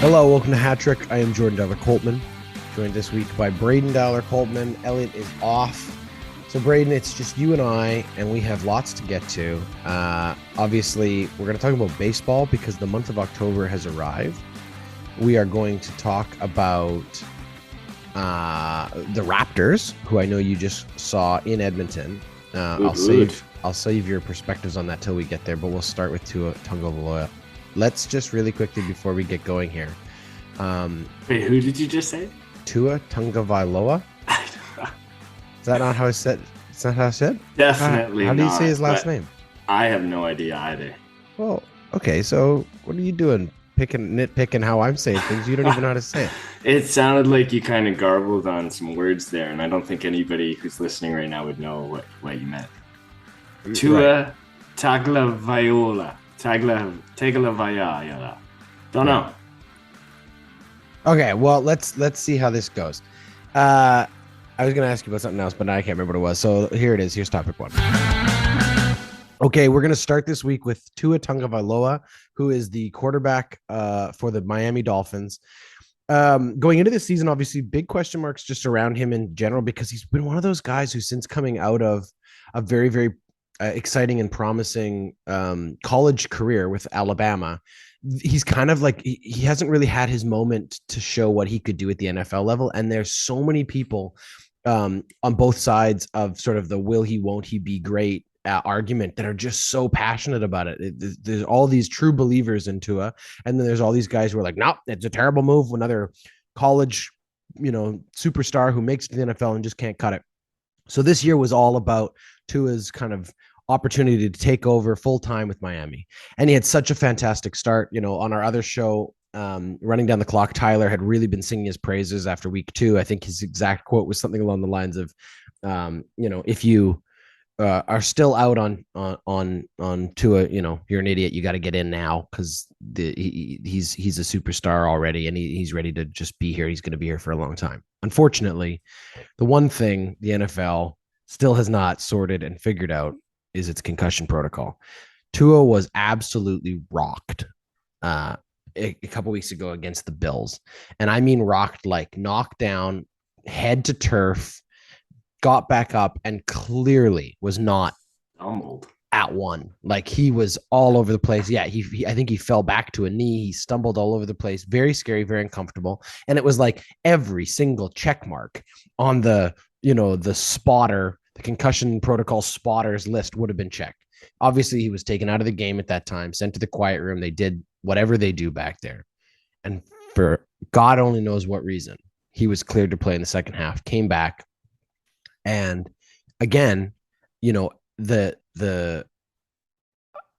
Hello, welcome to Hat Trick. I am Jordan Dollar Coltman, joined this week by Braydon Dollar Coltman. Elliot is off. So, Braydon, it's just you and we have lots to get to. Obviously, we're going to talk about baseball because the month of October has arrived. We are going to talk about the Raptors, who I know you just saw in Edmonton. I'll save your perspectives on that till we get there, but we'll start with Tua Tagovailoa. Let's just really quickly before we get going here. Wait, who did you just say? Tua Tagovailoa. Is that not how I said? It's not how I said. Definitely. How do you say his last name? I have no idea either. Well, okay. So what are you doing? Nitpicking how I'm saying things. You don't even know how to say it. It sounded like you kind of garbled on some words there, and I don't think anybody who's listening right now would know what you meant. Tua Tagovailoa. Tagovailoa. Don't know. Okay, well, let's see how this goes. I was going to ask you about something else, but now I can't remember what it was. So here it is. Here's topic one. Okay, we're going to start this week with Tua Tagovailoa, who is the quarterback for the Miami Dolphins. Going into this season, obviously, big question marks just around him in general because he's been one of those guys who, since coming out of a very, very exciting and promising college career with Alabama, he's kind of like he hasn't really had his moment to show what he could do at the NFL level. And there's so many people on both sides of sort of the will he, won't he be great argument that are just so passionate about it. There's all these true believers in Tua, and then there's all these guys who are like, nope, it's a terrible move. Another college, superstar who makes it to the NFL and just can't cut it. So this year was all about Tua's kind of opportunity to take over full time with Miami. And he had such a fantastic start. On our other show, Running Down the Clock, Tyler had really been singing his praises after week 2. I think his exact quote was something along the lines of, if you are still out on Tua, you're an idiot. You got to get in now because he's a superstar already, and he's ready to just be here. He's going to be here for a long time. Unfortunately, the one thing the NFL still has not sorted and figured out is its concussion protocol. Tua was absolutely rocked a couple weeks ago against the Bills, and I mean rocked, like knocked down, head to turf, got back up, and clearly was not at one. Like he was all over the place. Yeah, I think he fell back to a knee. He stumbled all over the place. Very scary, very uncomfortable. And it was like every single check mark on the concussion protocol spotters list would have been checked. Obviously, he was taken out of the game at that time, sent to the quiet room. They did whatever they do back there. And for God only knows what reason, he was cleared to play in the second half, came back. And again, the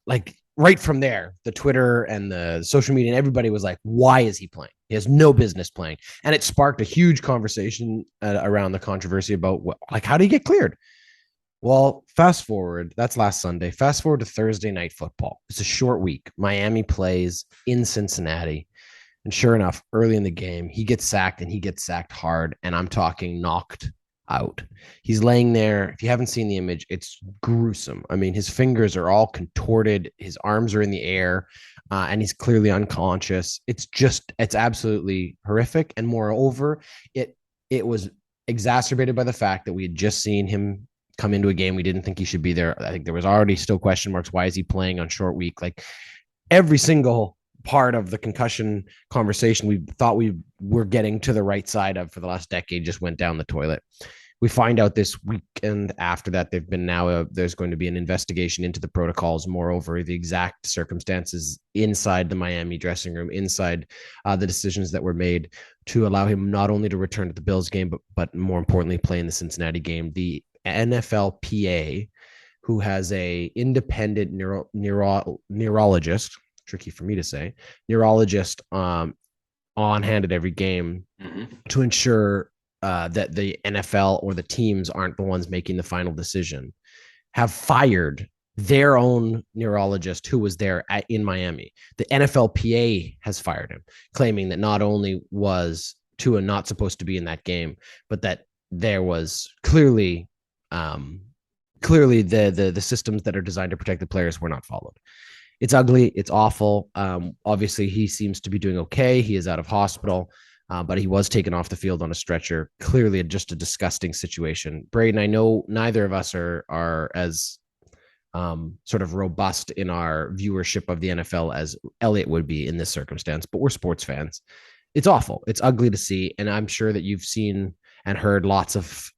like right from there, the Twitter and the social media and everybody was like, why is he playing? He has no business playing. And it sparked a huge conversation around the controversy about how do you get cleared? Well, fast forward, that's last Sunday. Fast forward to Thursday night football. It's a short week. Miami plays in Cincinnati. And sure enough, early in the game, he gets sacked, and he gets sacked hard. And I'm talking knocked out. He's laying there. If you haven't seen the image, it's gruesome. I mean, his fingers are all contorted. His arms are in the air, and he's clearly unconscious. It's absolutely horrific. And moreover, it was exacerbated by the fact that we had just seen him come into a game we didn't think he should be there. I think there was already still question marks. Why is he playing on short week? Like every single part of the concussion conversation we thought we were getting to the right side of for the last decade just went down the toilet. We find out this weekend after that there's going to be an investigation into the protocols. Moreover, the exact circumstances inside the Miami dressing room, inside the decisions that were made to allow him not only to return to the Bills game, but more importantly, play in the Cincinnati game. The NFLPA, who has a independent neurologist, tricky for me to say, neurologist on hand at every game to ensure that the NFL or the teams aren't the ones making the final decision, have fired their own neurologist who was there in Miami. The NFLPA has fired him, claiming that not only was Tua not supposed to be in that game, but that there was clearly the systems that are designed to protect the players were not followed. It's ugly. It's awful. Obviously, he seems to be doing okay. He is out of hospital, but he was taken off the field on a stretcher. Clearly, just a disgusting situation. Braydon, I know neither of us are as sort of robust in our viewership of the NFL as Elliot would be in this circumstance, but we're sports fans. It's awful. It's ugly to see, and I'm sure that you've seen and heard lots of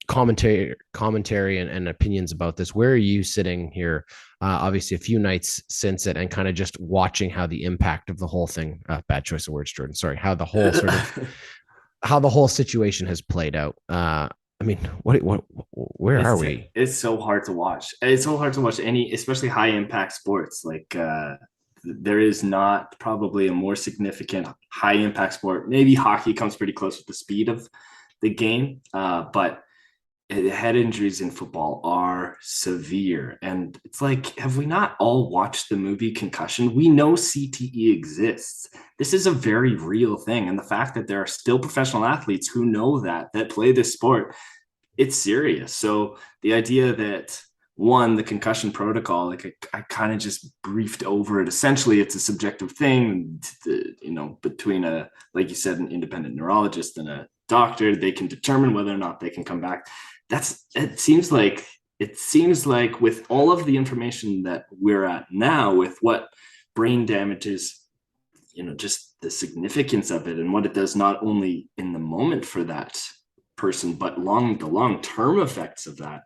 commentary and opinions about this. Where are you sitting here? Obviously, a few nights since it, and kind of just watching how the impact of the whole thing. Bad choice of words, Jordan. Sorry. How the whole sort of how the whole situation has played out. I mean, where are we? It's so hard to watch. It's so hard to watch any, especially high impact sports. Like there is not probably a more significant high impact sport. Maybe hockey comes pretty close with the speed of the game, but head injuries in football are severe. And it's like, have we not all watched the movie Concussion? We know CTE exists. This is a very real thing. And the fact that there are still professional athletes who know that play this sport, it's serious. So the idea that one, the concussion protocol, like I kind of just briefed over it. Essentially, it's a subjective thing, between like you said, an independent neurologist and a doctor. They can determine whether or not they can come back. It seems like with all of the information that we're at now, with what brain damage is, just the significance of it and what it does not only in the moment for that person, but the long-term effects of that.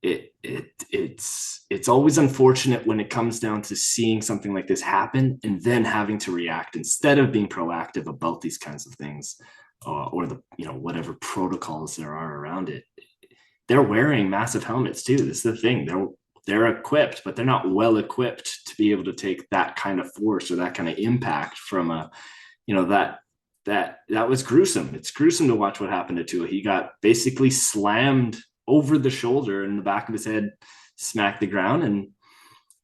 It's always unfortunate when it comes down to seeing something like this happen and then having to react instead of being proactive about these kinds of things. Or the whatever protocols there are around it. They're wearing massive helmets too. This is the thing. They're equipped, but they're not well equipped to be able to take that kind of force or that kind of impact from that was gruesome. It's gruesome to watch what happened to Tua. He got basically slammed over the shoulder and the back of his head smacked the ground, and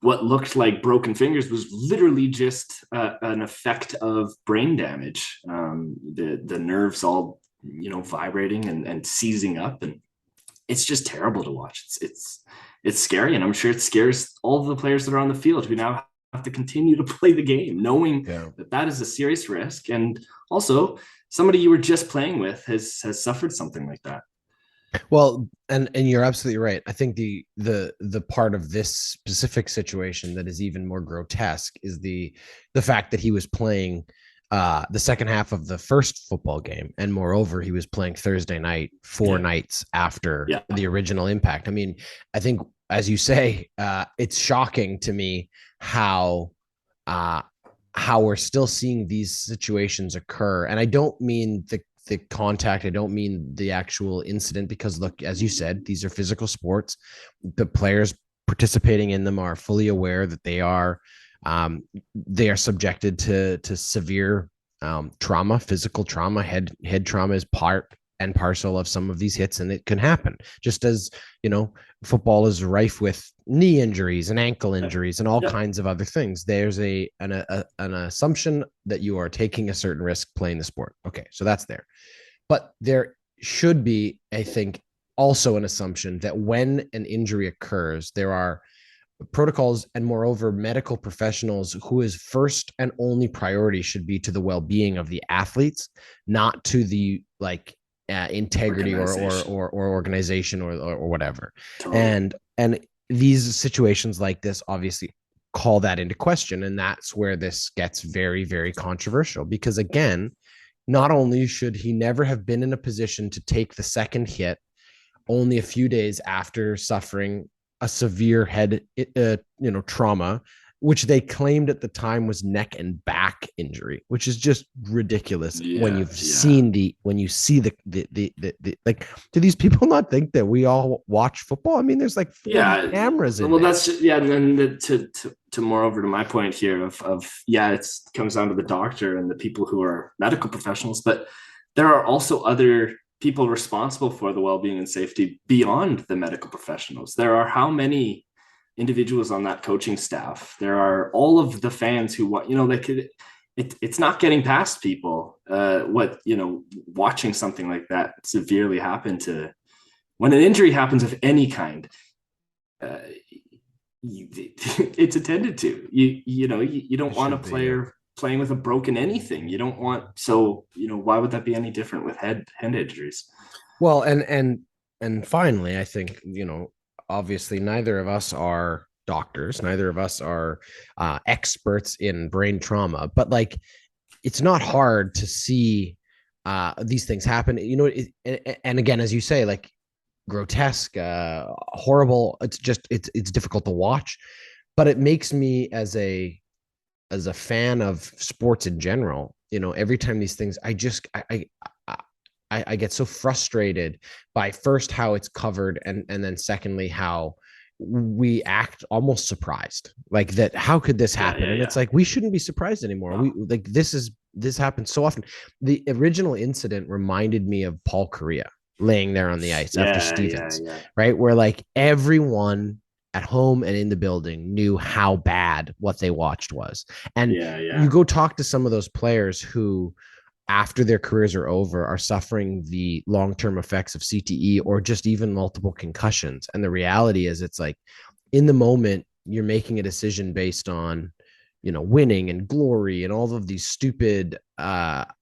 what looked like broken fingers was literally just an effect of brain damage. The nerves all, vibrating and seizing up, and it's just terrible to watch. It's scary, and I'm sure it scares all of the players that are on the field who now have to continue to play the game, knowing that is a serious risk. And also, somebody you were just playing with has suffered something like that. Well, and you're absolutely right. I think the part of this specific situation that is even more grotesque is the fact that he was playing the second half of the first football game, and moreover, he was playing Thursday night, four nights after the original impact. I mean, I think, as you say, it's shocking to me how we're still seeing these situations occur, and I don't mean the contact. I don't mean the actual incident, because look, as you said, these are physical sports. The players participating in them are fully aware that they are subjected to severe trauma, physical trauma. Head trauma is part and parcel of some of these hits, and it can happen. Just as football is rife with knee injuries and ankle injuries and all kinds of other things. There's an assumption that you are taking a certain risk playing the sport. Okay, so that's there. But there should be, I think, also an assumption that when an injury occurs, there are protocols and, moreover, medical professionals whose first and only priority should be to the well-being of the athletes, not to the integrity or organization or whatever. Totally. And these situations like this obviously call that into question, and that's where this gets very, very controversial, because again, not only should he never have been in a position to take the second hit only a few days after suffering a severe head trauma, which they claimed at the time was neck and back injury, which is just ridiculous. When you see the like, do these people not think that we all watch football? I mean, there's like 40 cameras in well, there. That's just, and then to moreover to my point here of it comes down to the doctor and the people who are medical professionals, but there are also other people responsible for the well-being and safety beyond the medical professionals. There are how many individuals on that coaching staff? There are all of the fans who want, it's not getting past people watching something like that severely happen to, when an injury happens of any kind, it's attended to. You don't want a player playing with a broken anything. You don't want, so why would that be any different with head injuries? Well, and finally, I think obviously neither of us are doctors, neither of us are experts in brain trauma, but like it's not hard to see these things happen. And again, as you say, like grotesque, horrible. It's just it's difficult to watch, but it makes me as a fan of sports in general. Every time these things, I get so frustrated by first how it's covered, and then secondly how we act almost surprised, like that. How could this happen? And it's like we shouldn't be surprised anymore. We like this happens so often. The original incident reminded me of Paul Correa laying there on the ice after Stevens, right? Where like everyone at home and in the building knew how bad what they watched was. And you go talk to some of those players who, after their careers are over, are suffering the long-term effects of CTE or just even multiple concussions. And the reality is it's like in the moment, you're making a decision based on, winning and glory and all of these stupid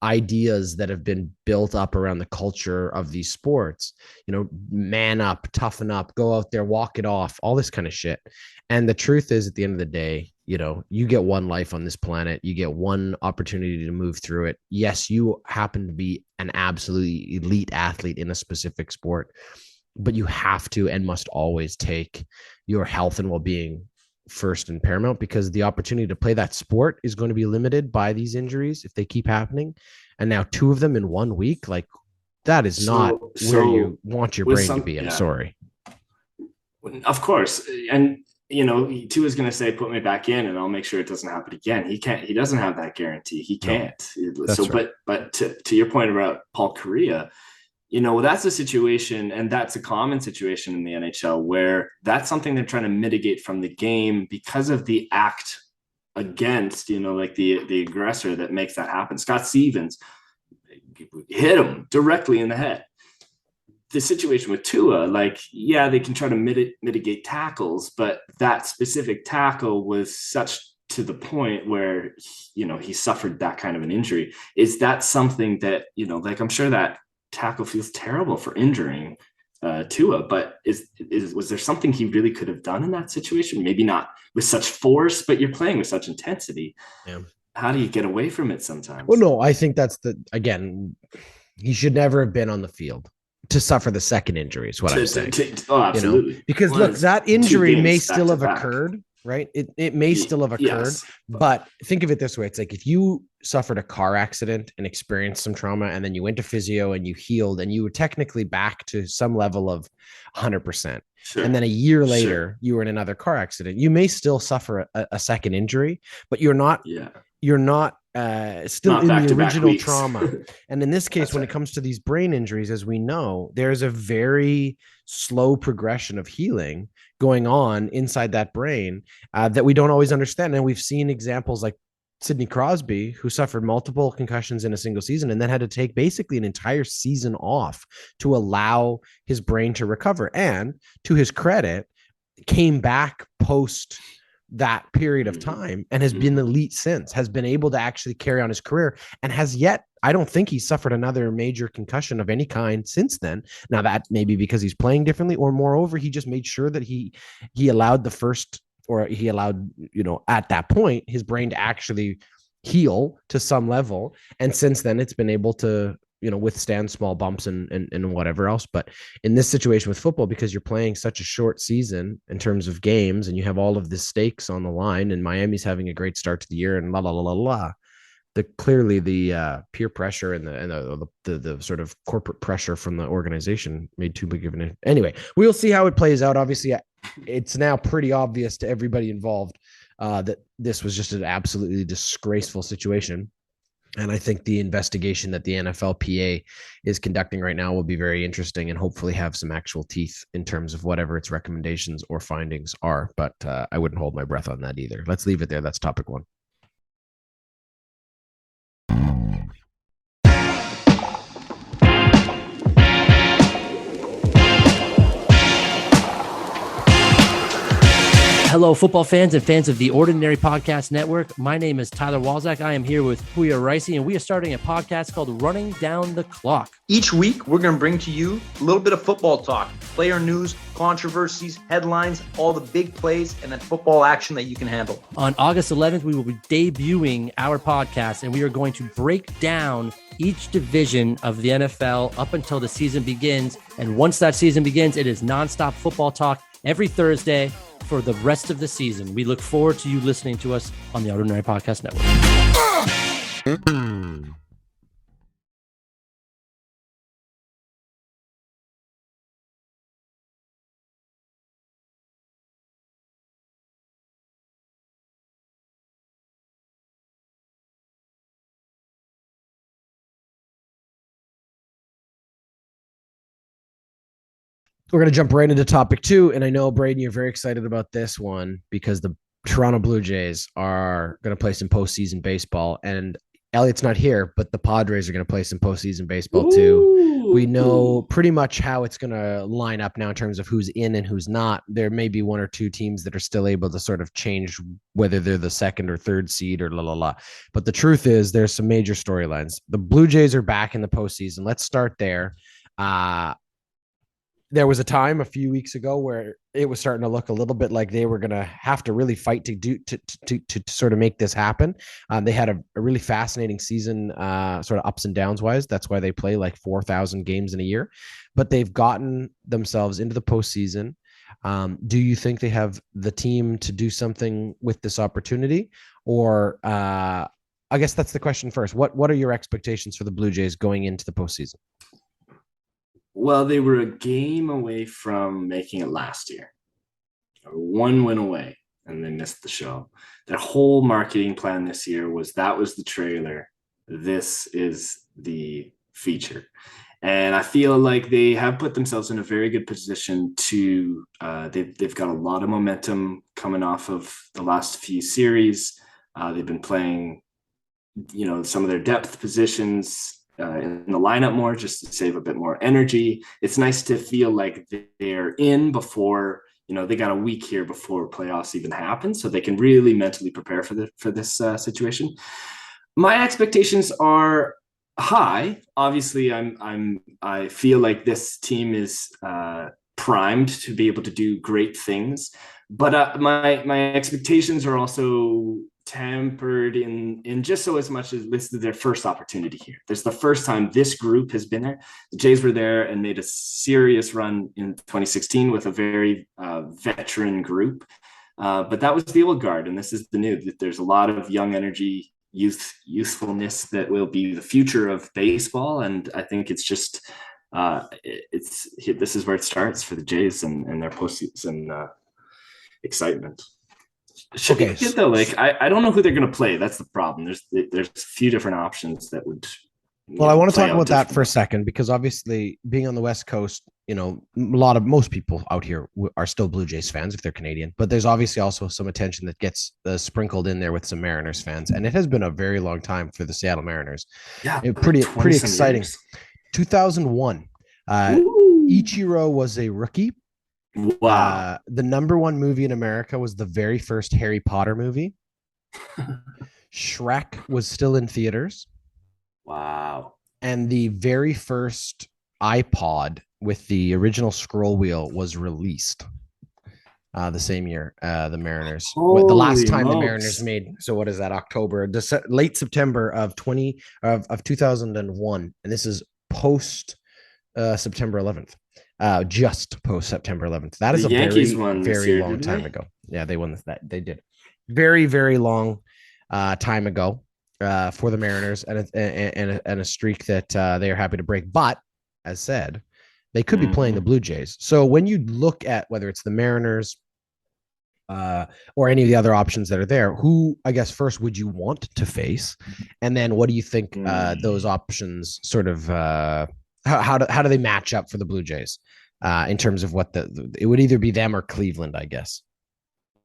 ideas that have been built up around the culture of these sports, man up, toughen up, go out there, walk it off, all this kind of shit. And the truth is, at the end of the day, you get one life on this planet. You get one opportunity to move through it. Yes, you happen to be an absolutely elite athlete in a specific sport, but you have to and must always take your health and well-being first and paramount, because the opportunity to play that sport is going to be limited by these injuries if they keep happening. And now 2 of them in 1 week, like that is not where you want your brain to be. I'm sorry. Of course. And Tua is going to say, put me back in and I'll make sure it doesn't happen again. He doesn't have that guarantee. He can't. No, so, right. But to your point about Paul Correa, that's a situation, and that's a common situation in the NHL where that's something they're trying to mitigate from the game because of the act against, like the aggressor that makes that happen. Scott Stevens hit him directly in the head. The situation with Tua, they can try to mitigate tackles, but that specific tackle was such to the point where, he suffered that kind of an injury. Is that something that, I'm sure that tackle feels terrible for injuring Tua, but was there something he really could have done in that situation? Maybe not with such force, but you're playing with such intensity. Yeah. How do you get away from it sometimes? Well, no, I think again, he should never have been on the field to suffer the second injury is what I'm saying. Absolutely. Because look, that injury may still have occurred, right? It may still have occurred, but think of it this way. It's like if you suffered a car accident and experienced some trauma and then you went to physio and you healed and you were technically back to some level of 100%. Sure. And then a year later, you were in another car accident. You may still suffer a second injury, but you're not still not in the original trauma. And in this case, when it comes to these brain injuries, as we know, there's a very slow progression of healing going on inside that brain that we don't always understand. And we've seen examples like Sidney Crosby, who suffered multiple concussions in a single season and then had to take basically an entire season off to allow his brain to recover. And to his credit, came back post that period of time and has been elite since, has been able to actually carry on his career, and has yet, I don't think he's suffered another major concussion of any kind since then. Now that may be because he's playing differently, or moreover, he just made sure that he allowed at that point, his brain to actually heal to some level. And since then it's been able to, withstand small bumps and whatever else. But in this situation with football, because you're playing such a short season in terms of games and you have all of the stakes on the line, and Miami's having a great start to the year and clearly the peer pressure and the sort of corporate pressure from the organization made too big of an anyway. We'll see how it plays out. Obviously, it's now pretty obvious to everybody involved that this was just an absolutely disgraceful situation. And I think the investigation that the NFLPA is conducting right now will be very interesting and hopefully have some actual teeth in terms of whatever its recommendations or findings are. But I wouldn't hold my breath on that either. Let's leave it there. That's topic 1. Hello, football fans and fans of the Ordinary Podcast Network. My name is Tyler Walzak. I am here with Puya Ricey, and we are starting a podcast called Running Down the Clock. Each week, we're going to bring to you a little bit of football talk, player news, controversies, headlines, all the big plays, and then football action that you can handle. On August 11th, we will be debuting our podcast, and we are going to break down each division of the NFL up until the season begins. And once that season begins, it is nonstop football talk every Thursday for the rest of the season. We look forward to you listening to us on the Ordinary Podcast Network. We're going to jump right into topic 2. And I know, Braydon, you're very excited about this one because the Toronto Blue Jays are going to play some postseason baseball. And Elliot's not here, but the Padres are going to play some postseason baseball too. We know pretty much how it's going to line up now in terms of who's in and who's not. There may be one or two teams that are still able to sort of change whether they're the second or third seed or la la la. But the truth is there's some major storylines. The Blue Jays are back in the postseason. Let's start there. There was a time a few weeks ago where it was starting to look a little bit like they were going to have to really fight to sort of make this happen. They had a really fascinating season, sort of ups and downs wise. That's why they play like 4,000 games in a year, but they've gotten themselves into the postseason. Do you think they have the team to do something with this opportunity? Or I guess that's the question first. What are your expectations for the Blue Jays going into the postseason? Well, they were a game away from making it last year. One win away, and they missed the show. Their whole marketing plan this year was the trailer. This is the feature. And I feel like they have put themselves in a very good position to they've got a lot of momentum coming off of the last few series. They've been playing, some of their depth positions in the lineup more just to save a bit more energy. It's nice to feel like they're in before, they got a week here before playoffs even happen, so they can really mentally prepare for this situation. My expectations are high. Obviously, I feel like this team is primed to be able to do great things, but my expectations are also tempered in just so as much as this is their first opportunity here. This is the first time this group has been there. The Jays were there and made a serious run in 2016 with a very veteran group, but that was the old guard, and this is the new. There's a lot of young energy, youthfulness that will be the future of baseball, and I think it's just this is where it starts for the Jays and their postseason excitement. Should be good though. Like I don't know who they're going to play. That's the problem. There's a few different options that would. Well, I want to talk about that for a second because obviously, being on the West Coast, most people out here are still Blue Jays fans if they're Canadian. But there's obviously also some attention that gets sprinkled in there with some Mariners fans, and it has been a very long time for the Seattle Mariners. Yeah, pretty exciting. Years. 2001. Ichiro was a rookie. Wow. The number one movie in America was the very first Harry Potter movie. Shrek was still in theaters. Wow. And the very first iPod with the original scroll wheel was released the same year. The Mariners. The last time the Mariners made, so what is that, late September of 2001. And this is post September 11th. Just post September 11th. That is a Yankees very long time ago. Yeah, they won that. They did. Very, very long time ago for the Mariners, and a streak that they are happy to break. But as said, they could be playing the Blue Jays. So when you look at whether it's the Mariners or any of the other options that are there, who, I guess, first would you want to face? And then what do you think those options sort of how do they match up for the Blue Jays in terms of what it would either be them or Cleveland, I guess.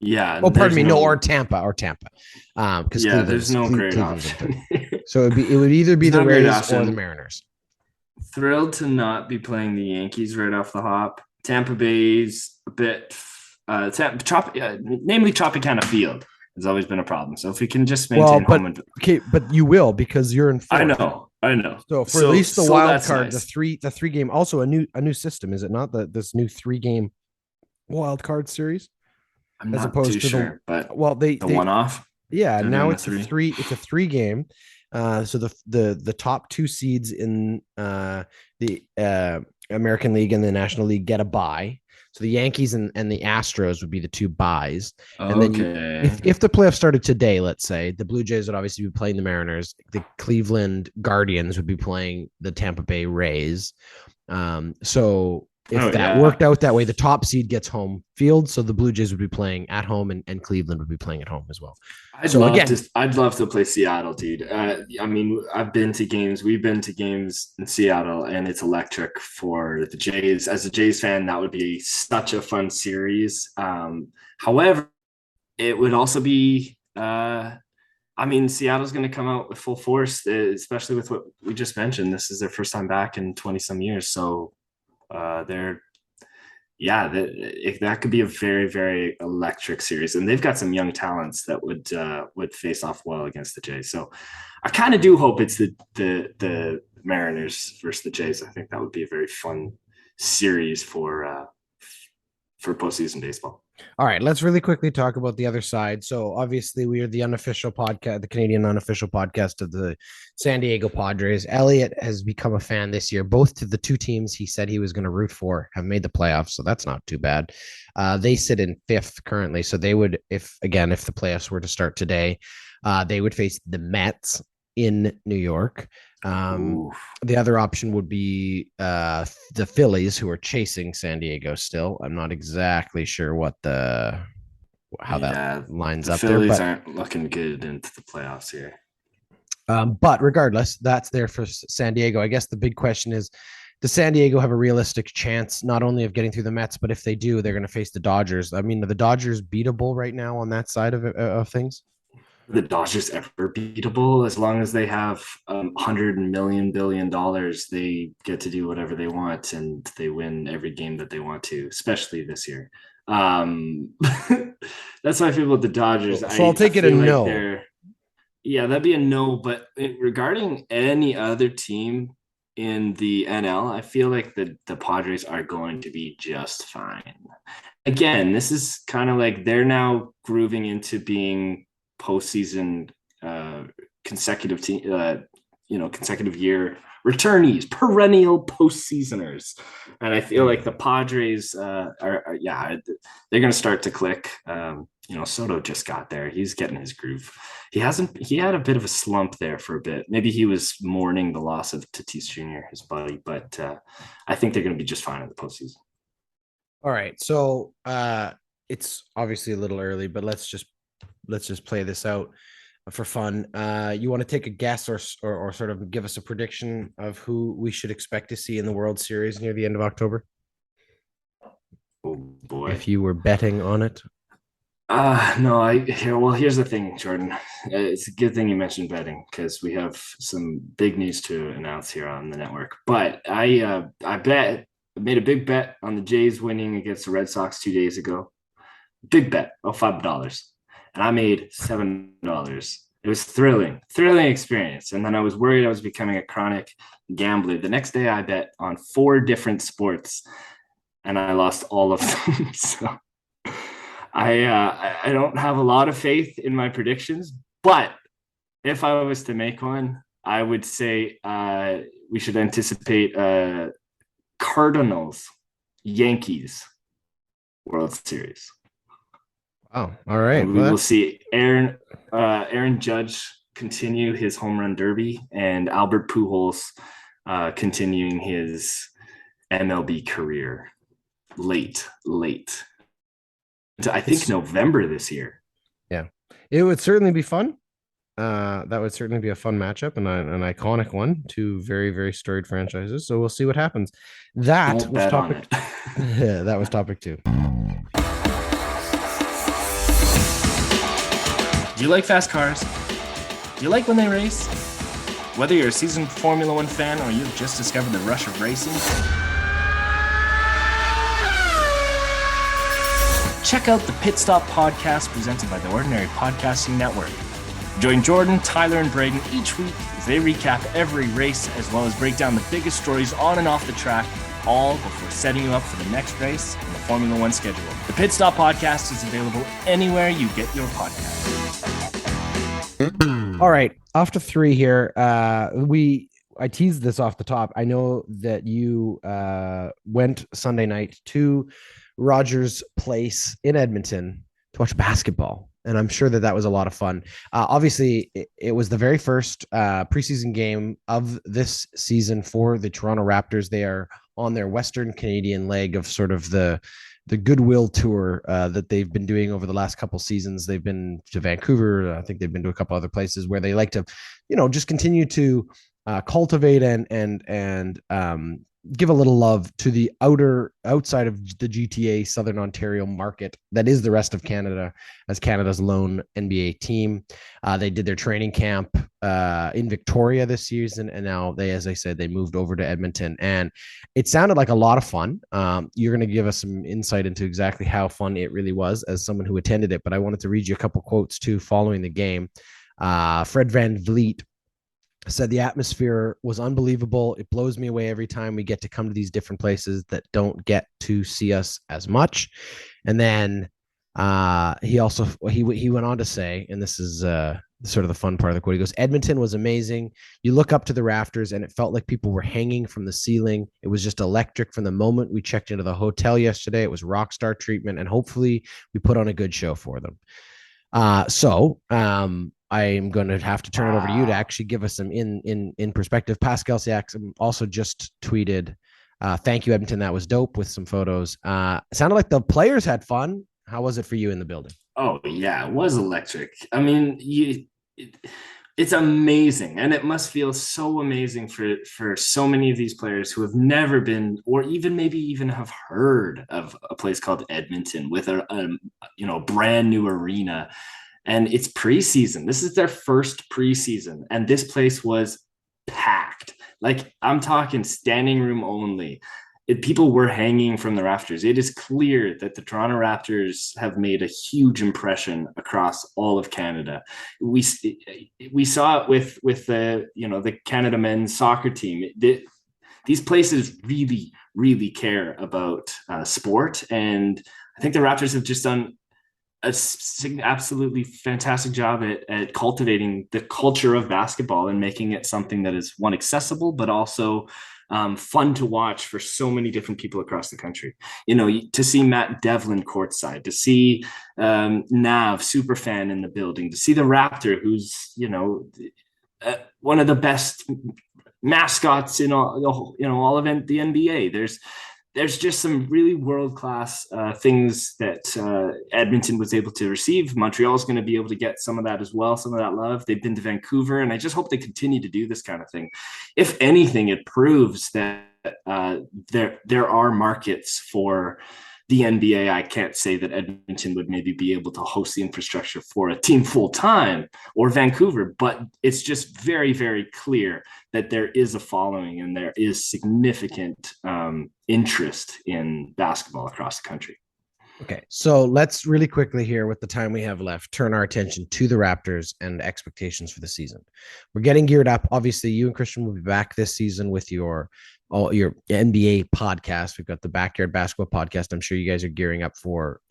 Yeah. Oh, pardon me. No, or Tampa. Because there's no great option. So it would either be the Rays or the Mariners. Thrilled to not be playing the Yankees right off the hop. Tampa Bay's a bit namely Tropicana Field has always been a problem. So if we can just maintain home and okay, but you will because you're in fourth. I know. So for at least the wild card, nice. the three game, also a new system, is it not? This new 3-game wild card series, I'm not too sure, but the one off. Yeah, now it's a 3 game. So the top 2 seeds in the American League and the National League get a bye. So the Yankees and the Astros would be the 2 byes. And then if the playoffs started today, let's say, the Blue Jays would obviously be playing the Mariners. The Cleveland Guardians would be playing the Tampa Bay Rays. So if that worked out that way, the top seed gets home field. So the Blue Jays would be playing at home and Cleveland would be playing at home as well. I'd love to play Seattle, dude. I mean, I've been to games. We've been to games in Seattle, and it's electric for the Jays. As a Jays fan, that would be such a fun series. However, it would also be, Seattle's going to come out with full force, especially with what we just mentioned. This is their first time back in 20-some years. So that could be a very, very electric series, and they've got some young talents that would face off well against the Jays. So I kind of do hope it's the Mariners versus the Jays. I think that would be a very fun series for postseason baseball. All right, let's really quickly talk about the other side. So obviously we are the unofficial podcast, the Canadian unofficial podcast of the San Diego Padres. Elliot has become a fan this year. Both to the 2 teams he said he was going to root for have made the playoffs, so that's not too bad. They sit in 5th currently, so they would, if the playoffs were to start today, they would face the Mets in New York. The other option would be the Phillies, who are chasing San Diego still. I'm not exactly sure how that lines up there. The Phillies aren't looking good into the playoffs here. But regardless, that's there for San Diego. I guess the big question is, does San Diego have a realistic chance not only of getting through the Mets, but if they do, they're going to face the Dodgers? I mean, are the Dodgers beatable right now on that side of things? The Dodgers ever beatable? As long as they have $100 billion, they get to do whatever they want, and they win every game that they want to, especially this year. That's how I feel about the Dodgers. So I'll take it a no. Yeah, that'd be a no. But regarding any other team in the NL, I feel like the Padres are going to be just fine. Again, this is kind of like they're now grooving into being postseason consecutive year returnees, perennial postseasoners. And I feel like the Padres they're going to start to click. Soto just got there. He's getting his groove. He had a bit of a slump there for a bit. Maybe he was mourning the loss of Tatis Jr., his buddy, but I think they're going to be just fine in the postseason. All right. So it's obviously a little early, but let's just play this out for fun. You want to take a guess or sort of give us a prediction of who we should expect to see in the World Series near the end of October? Oh boy. If you were betting on it. No, here's the thing, Jordan. It's a good thing you mentioned betting, because we have some big news to announce here on the network. But I made a big bet on the Jays winning against the Red Sox 2 days ago. Big bet of $5. And I made $7. It was thrilling experience. And then I was worried I was becoming a chronic gambler. The next day I bet on 4 different sports, and I lost all of them. So I don't have a lot of faith in my predictions, but if I was to make one, I would say we should anticipate Cardinals, Yankees World Series. Oh, all right. We will see Aaron Judge continue his home run derby, and Albert Pujols continuing his MLB career late. I think November this year. Yeah, it would certainly be fun. That would certainly be a fun matchup and an iconic one. 2 very, very storied franchises. So we'll see what happens. That was topic. Yeah, that was topic 2. Do you like fast cars? Do you like when they race? Whether you're a seasoned Formula One fan or you've just discovered the rush of racing, check out the Pit Stop podcast presented by the Ordinary Podcasting Network. Join Jordan, Tyler, and Braydon each week as they recap every race as well as break down the biggest stories on and off the track, all before setting you up for the next race in the Formula One schedule. The Pit Stop podcast is available anywhere you get your podcasts. All right, off to 3 here. I teased this off the top. I know that you went Sunday night to Rogers Place in Edmonton to watch basketball, and I'm sure that was a lot of fun. Obviously, it was the very first preseason game of this season for the Toronto Raptors. They are on their Western Canadian leg of sort of the goodwill tour that they've been doing over the last couple seasons. They've been to Vancouver. I think they've been to a couple other places where they like to, just continue to cultivate and give a little love to the outside of the GTA Southern Ontario market that is the rest of Canada as Canada's lone NBA team. They did their training camp in Victoria this season, and now as I said, they moved over to Edmonton, and it sounded like a lot of fun. You're going to give us some insight into exactly how fun it really was as someone who attended it, but I wanted to read you a couple quotes too following the game. Fred VanVleet said the atmosphere was unbelievable. It blows me away every time we get to come to these different places that don't get to see us as much. And then he went on to say, and this is sort of the fun part of the quote, he goes, Edmonton was amazing. You look up to the rafters and it felt like people were hanging from the ceiling. It was just electric from the moment we checked into the hotel yesterday. It was rock star treatment, and hopefully we put on a good show for them. I'm going to have to turn it over to you to actually give us some in perspective. Pascal Siakam also just tweeted, thank you, Edmonton. That was dope, with some photos. It sounded like the players had fun. How was it for you in the building? Oh, yeah, it was electric. I mean, it's amazing. And it must feel so amazing for so many of these players who have never been, or maybe even have heard of a place called Edmonton with a brand new arena. And it's preseason. This is their first preseason. And this place was packed. Like, I'm talking standing room only. People were hanging from the rafters. It is clear that the Toronto Raptors have made a huge impression across all of Canada. We saw it with the Canada men's soccer team. These places really, really care about sport. And I think the Raptors have just done an absolutely fantastic job at cultivating the culture of basketball and making it something that is, one, accessible, but also fun to watch for so many different people across the country. To see Matt Devlin courtside, to see Nav Superfan in the building, to see the Raptor, who's one of the best mascots in all of the NBA. There's just some really world-class things that Edmonton was able to receive. Montreal is going to be able to get some of that as well, some of that love. They've been to Vancouver, and I just hope they continue to do this kind of thing. If anything, it proves that there are markets for the NBA. I can't say that Edmonton would maybe be able to host the infrastructure for a team full-time, or Vancouver, but it's just very, very clear that there is a following and there is significant interest in basketball across the country. Okay, so let's really quickly here, with the time we have left, turn our attention to the Raptors and expectations for the season. We're getting geared up. Obviously, you and Christian will be back this season with your NBA podcast. We've got the Backyard Basketball podcast. I'm sure you guys are gearing up for,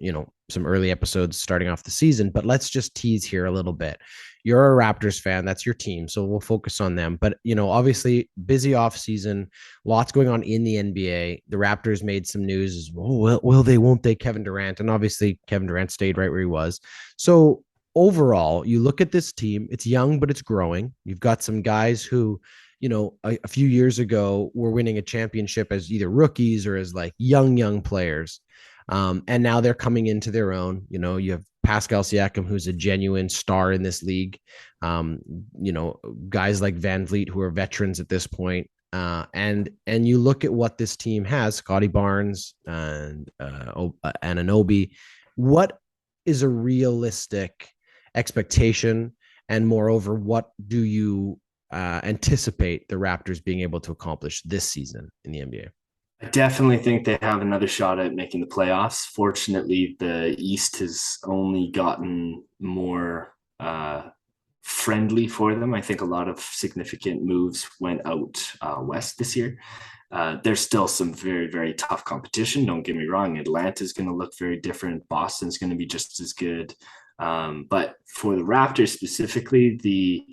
some early episodes starting off the season, but let's just tease here a little bit. You're a Raptors fan. That's your team. So we'll focus on them. But, obviously busy off season, lots going on in the NBA. The Raptors made some news. Will they, won't they? Kevin Durant. And obviously Kevin Durant stayed right where he was. So overall, you look at this team, it's young, but it's growing. You've got some guys who, a few years ago were winning a championship as either rookies or as like young players. And now they're coming into their own. You have Pascal Siakam, who's a genuine star in this league. Guys like VanVleet, who are veterans at this point. And you look at what this team has, Scotty Barnes and Anunoby. What is a realistic expectation? And moreover, what do you anticipate the Raptors being able to accomplish this season in the NBA? definitely think they have another shot at making the playoffs. Fortunately, the East has only gotten more friendly for them. I think a lot of significant moves went out west this year. There's still some very, very tough competition. Don't get me wrong. Atlanta's going to look very different. Boston's going to be just as good. But for the Raptors specifically, the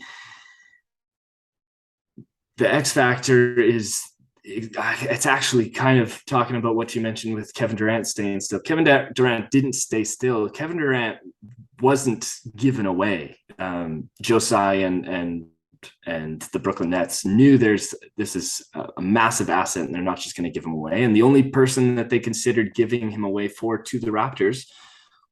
X factor is it's actually kind of talking about what you mentioned with Kevin Durant staying still. Kevin Durant didn't stay still. Kevin Durant wasn't given away. Josiah and the Brooklyn Nets knew this is a massive asset and they're not just going to give him away. And the only person that they considered giving him away to the Raptors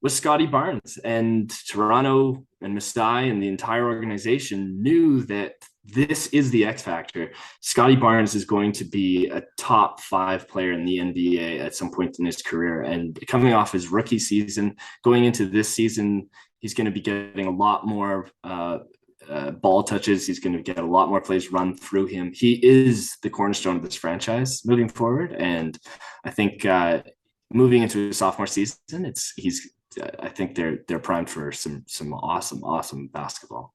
was Scotty Barnes. And Toronto and Masai and the entire organization knew that this is the X factor. Scotty Barnes is going to be a top 5 player in the NBA at some point in his career. And coming off his rookie season, going into this season, he's going to be getting a lot more ball touches. He's going to get a lot more plays run through him. He is the cornerstone of this franchise moving forward. And I think moving into his sophomore season, I think they're primed for some awesome basketball.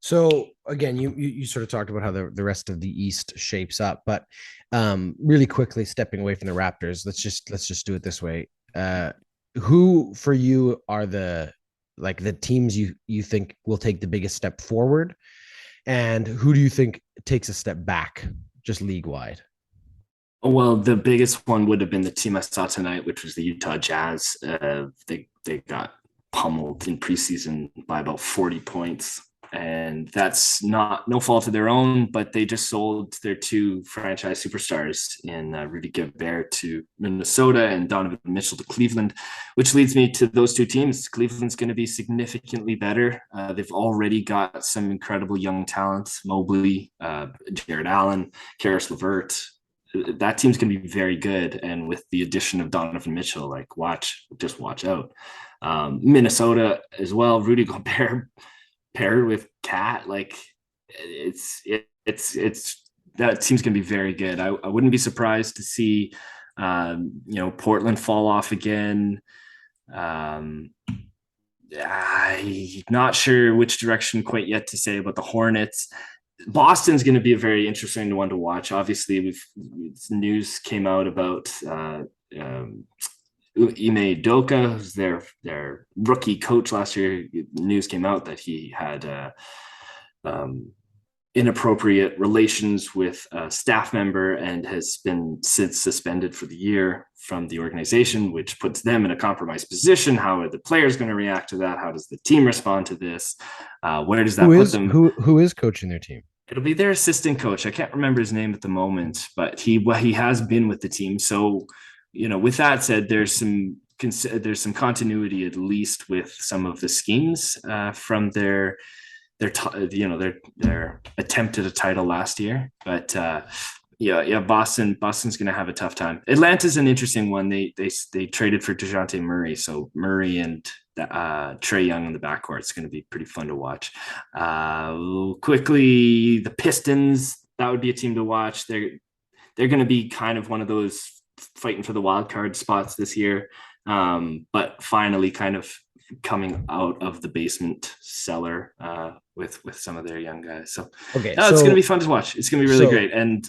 So again, you sort of talked about how the rest of the East shapes up, but really quickly stepping away from the Raptors, let's just do it this way. Who for you are the teams you think will take the biggest step forward, and who do you think takes a step back, just league wide? Well, the biggest one would have been the team I saw tonight, which was the Utah Jazz. They got pummeled in preseason by about 40 points. And that's no fault of their own, but they just sold their 2 franchise superstars in Rudy Gobert to Minnesota and Donovan Mitchell to Cleveland, which leads me to those 2 teams. Cleveland's going to be significantly better. They've already got some incredible young talent, Mobley, Jared Allen, Karis LeVert. That team's going to be very good. And with the addition of Donovan Mitchell, watch out. Minnesota as well, Rudy Gobert paired with Cat, it's that team's gonna be very good. I wouldn't be surprised to see Portland fall off again. I'm not sure which direction quite yet to say about the Hornets. Boston's going to be a very interesting one to watch. Obviously, news came out about Ime Udoka, who's their rookie coach last year. News came out that he had inappropriate relations with a staff member and has been since suspended for the year from the organization, which puts them in a compromised position. How are the players going to react to that? How does the team respond to this? Where does that put them? Who is coaching their team? It'll be their assistant coach. I can't remember his name at the moment, but he has been with the team. So, with that said, there's some continuity, at least with some of the schemes from their attempt at a title last year. But Boston's going to have a tough time. Atlanta's an interesting one. They traded for DeJounte Murray, so Murray and Trae Young in the backcourt. It's going to be pretty fun to watch. Quickly, the Pistons, that would be a team to watch. They're going to be kind of one of those fighting for the wild card spots this year, but finally kind of coming out of the basement cellar with some of their young guys. So it's going to be fun to watch. It's going to be really great. And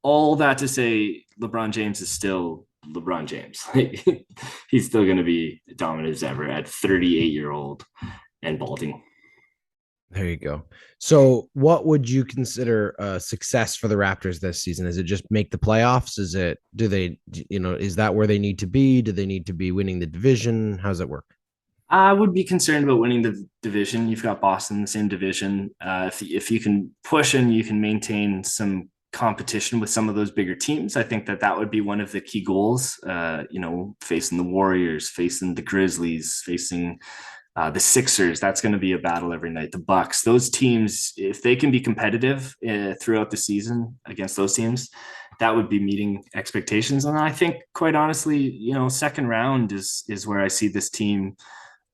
all that to say, LeBron James is still LeBron James. He's still going to be dominant as ever at 38-year-old and balding. There you go. So what would you consider a success for the Raptors this season? Is it just make the playoffs? Is that where they need to be? Do they need to be winning the division? How does it work? I would be concerned about winning the division. You've got Boston in the same division. If you can push and you can maintain some competition with some of those bigger teams, I think that would be one of the key goals. Facing the Warriors, facing the Grizzlies, facing the Sixers. That's going to be a battle every night. The Bucks, those teams, if they can be competitive throughout the season against those teams, that would be meeting expectations. And I think, quite honestly, second round is where I see this team.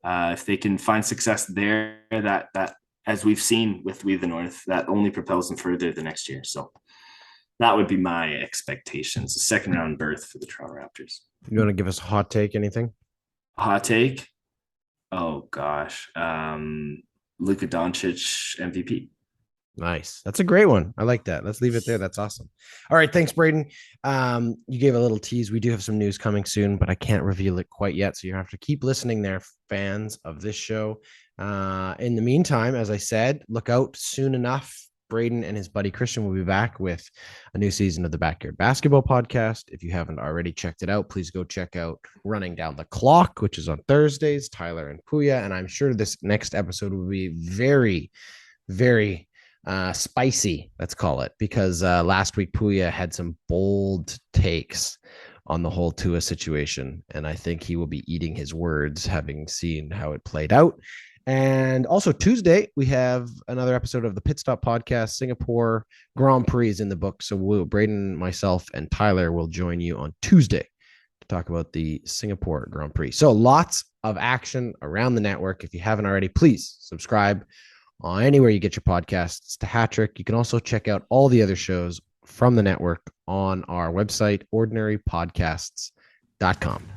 If they can find success there, that as we've seen with We the North, that only propels them further the next year. So That would be my expectations. A second round berth for the Toronto Raptors. You want to give us a hot take? Anything? Hot take? Oh gosh. Luka Doncic MVP. Nice. That's a great one. I like that. Let's leave it there. That's awesome. All right. Thanks, Braydon. You gave a little tease. We do have some news coming soon, but I can't reveal it quite yet. So you have to keep listening there, fans of this show. In the meantime, as I said, look out soon enough. Braydon and his buddy Christian will be back with a new season of the Backyard Basketball Podcast. If you haven't already checked it out, please go check out Running Down the Clock, which is on Thursdays, Tyler and Puya. And I'm sure this next episode will be very, very spicy, let's call it, because last week Puya had some bold takes on the whole Tua situation. And I think he will be eating his words, having seen how it played out. And also Tuesday, we have another episode of the Pit Stop Podcast. Singapore Grand Prix is in the book. So Braydon, myself, and Tyler will join you on Tuesday to talk about the Singapore Grand Prix. So lots of action around the network. If you haven't already, please subscribe anywhere you get your podcasts to Hattrick. You can also check out all the other shows from the network on our website, ordinarypodcasts.com.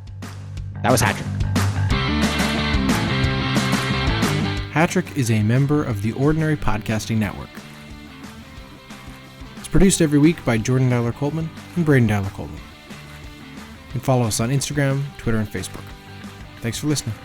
That was Hattrick. Hattrick is a member of the Ordinary Podcasting Network. It's produced every week by Jordan Dowler Coltman and Braydon Dowler Coltman. You can follow us on Instagram, Twitter, and Facebook. Thanks for listening.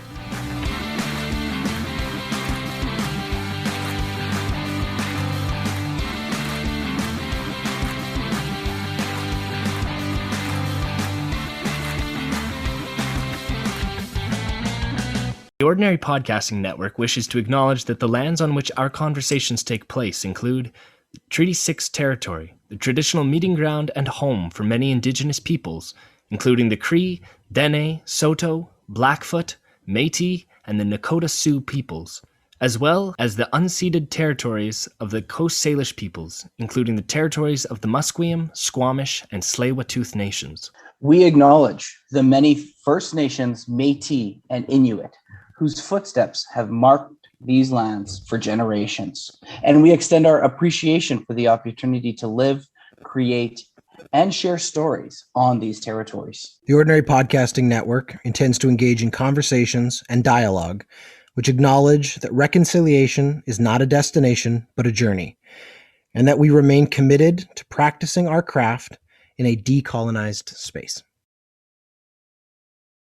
The Ordinary Podcasting Network wishes to acknowledge that the lands on which our conversations take place include Treaty 6 territory, the traditional meeting ground and home for many indigenous peoples, including the Cree, Dene, Saulteaux, Blackfoot, Métis, and the Nakota Sioux peoples, as well as the unceded territories of the Coast Salish peoples, including the territories of the Musqueam, Squamish, and Tsleil-Waututh nations. We acknowledge the many First Nations, Métis, and Inuit whose footsteps have marked these lands for generations. And we extend our appreciation for the opportunity to live, create, and share stories on these territories. The Ordinary Podcasting Network intends to engage in conversations and dialogue which acknowledge that reconciliation is not a destination, but a journey, and that we remain committed to practicing our craft in a decolonized space.